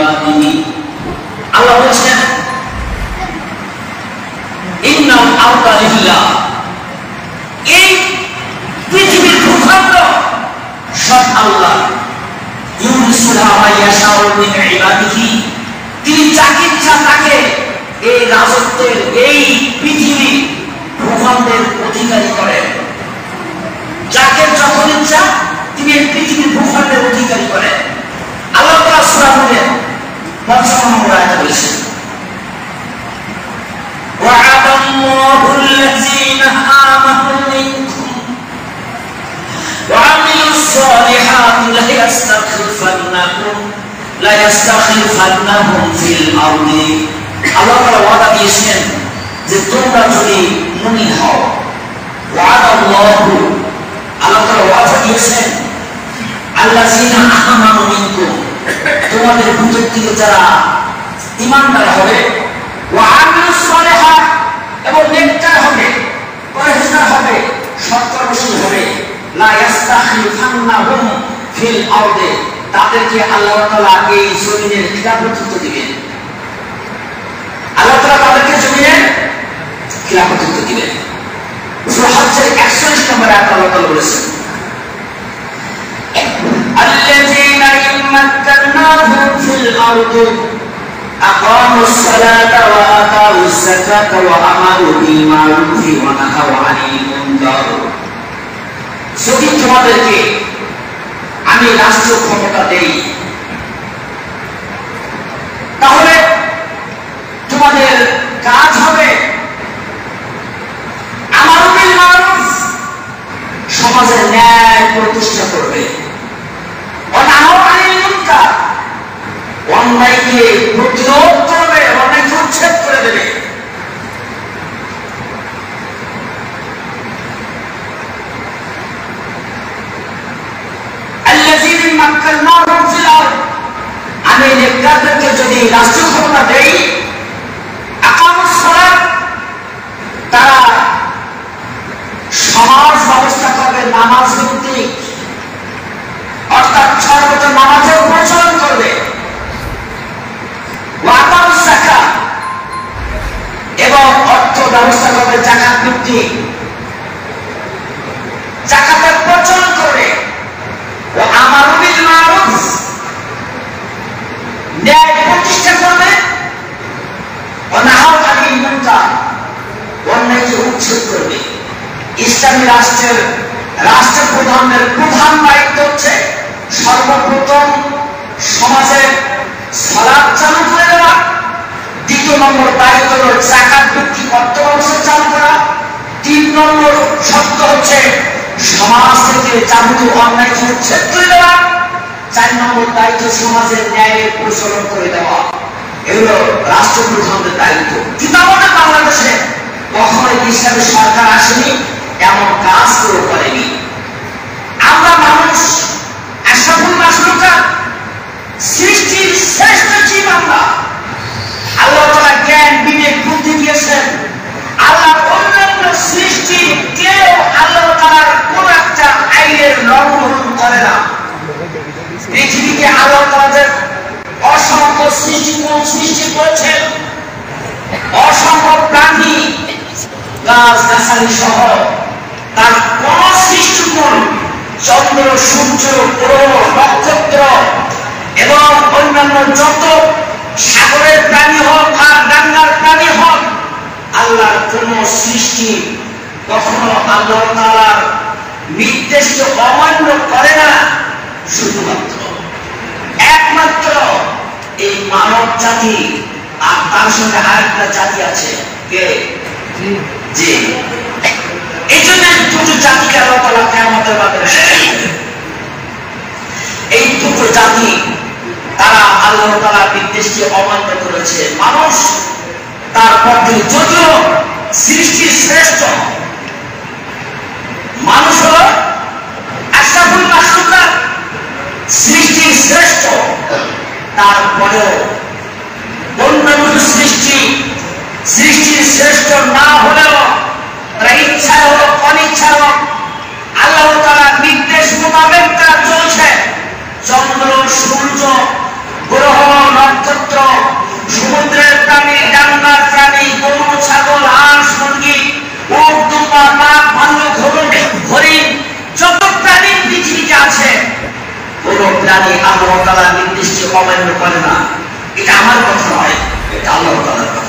ইবাদিহি আল্লাহ বলেন ইন্নাল আরদা লিল্লাহ এই পৃথিবীর ভূখণ্ড সব আল্লাহ ইউরিসুহা মাইয়াশাউ মিন ইবাদিহি তিনি যাকে ইচ্ছা তাকে এই রাজত্বের এই পৃথিবী ভূখণ্ডের অধিকারী করেন যাকে যখন ইচ্ছা তিনি এই পৃথিবীর ভূখণ্ডের অধিকারী করেন আল্লাহ তাআলা সূরা নূরের 55 নম্বর আয়াতে বলেছেন ওয়া'আদাল্লাহু আল্লাযীনা আমানু মিনকুম ওয়া আমিলুস সালিহাতি লা ইয়াস্তাখলিফান্নাহুম ফিল আরদি আল্লাহ তাআলা ওয়াদা দিয়েছেন যে তোমরা যদি মুমিন হও ওয়া'আদাল্লাহু আল্লাহ তাআলা ওয়াদা দিয়েছেন আল্লাযীনা আমানু মিনকুম তোমাদের ভিতর থেকে যারা ঈমানদার হবে ওয়া আমিলুস সালিহাত এবং নেককার হবে পরহেজগার হবে সৎকর্মশীল হবে লা ইয়াস্তাখলিফান্নাহুম ফিল আরদি তাদেরকে আল্লাহ তাআলা এই জমিনের খিলাফত দিবেন আল্লাহ তাআলা তাদেরকে জমিনের খিলাফত দিবেন সূরা হজ্জের 41 নম্বর আয়াতে আল্লাহ তাআলা বলেছেন আল্লাযীনা ইম্মাক্কানাহুম ফিল আরদি আকামুস সালাতা ওয়া আতাউস যাকাতা ওয়া আমারু বিল মারুফি ওয়া নাহাউ আনিল মুনকার যদি তোমাদেরকে আমি রাষ্ট্রীয় ক্ষমতা দেই তাহলে তোমাদের কাজ হবে আমারু বিল মারুফ সমাজের ন্যায় প্রতিষ্ঠা করবে ওয়া নাহাউ আনিল মুনকার অন্যায়কে প্রতিরোধ করবে অন্যায়কে উচ্ছেদ করে দেবে আমি নেককারদেরকে যদি রাষ্ট্রীয় ক্ষমতা দেই আকামুস সালাত তারা সমাজ ব্যবস্থা করবে নামাজ ভিত্তিক অর্থাৎ সর্বোচ্চ নামাজের প্রচলন করবে ওয়া আতাউস যাকাত এবং অর্থ ব্যবস্থা করবে যাকাত ভিত্তিক যাকাতের প্রচলন করবে ও আমারু বিল মারুফ ন্যায় প্রতিষ্ঠা করবে ও নাহাউ আনিল মুনকার অন্যায়কে উচ্ছেদ করবে ইসলামী রাষ্ট্রপ্রধানের প্রধান দায়িত্ব হচ্ছে সর্বপ্রথম সমাজের সালাত চালু করে দেওয়া দ্বিতীয় নম্বর দায়িত্ব হল যাকাত ভিত্তিক অর্থ ব্যবস্থা চালু করা তিন নম্বর শর্ত হচ্ছে সমাজ থেকে যাবতীয় অন্যায়কে উচ্ছেদ করে দেওয়া চার নম্বর দায়িত্ব সমাজের ন্যায়ের প্রচলন করে দেওয়া এগুলো রাষ্ট্রপ্রধানদের দায়িত্ব কিন্তু আমাদের বাংলাদেশে কখনোই ইসলামী সরকার আসেনি এমন কাজ কেউ করেনি আমরা মানুষ আশরাফুল মাখলুকাত সৃষ্টির শ্রেষ্ঠ জীব আমরা আল্লাহ তাআলা জ্ঞান বিবেক বুদ্ধি দিয়েছেন আল্লাহ অন্যান্য সৃষ্টি কেউ আল্লাহ তাআলার কোন একটা আইনের লঙ্ঘন করে না পৃথিবীকে আল্লাহ তাআলা অসংখ্য সৃষ্টি করেছেন অসংখ্য প্রাণী গাছ-গাছালি সহ তার কোন সৃষ্টিগুণ চন্দ্র সূর্য গ্রহ নক্ষত্র এবং অন্যান্য যত সাগরের প্রাণী হোক আর ডাঙ্গার প্রাণী হোক আল্লাহর কোন সৃষ্টি কখনো আল্লাহ তাআলার নির্দেশকে অমান্য করে না শুধুমাত্র একমাত্র এই মানব জাতি আর তার সঙ্গে আরেকটা জাতি আছে কে জি এই জন্য দুটো জাতিকে আল্লাহ তাআলা কিয়ামতের মাঠে এই দুটো জাতি তারা আল্লাহ তাআলার নির্দেশকে অমান্য করেছে মানুষ তার পক্ষে যদিও সৃষ্টির শ্রেষ্ঠ মানুষ হল আশরাফুল মাখলুকাত সৃষ্টির শ্রেষ্ঠ তারপরেও অন্যান্য সৃষ্টির শ্রেষ্ঠ না হলেও তারা ইচ্ছা হোক অনিচ্ছা হোক আল্লাহ তাআলার নির্দেশ মোতাবেক তারা চলছে চন্দ্র সূর্য গ্রহ নক্ষত্র জানি আল্লাহ তাআলার নির্দেশকে অমান্য করে না। এটা আমার কথা নয়, এটা আল্লাহ তাআলার কথা।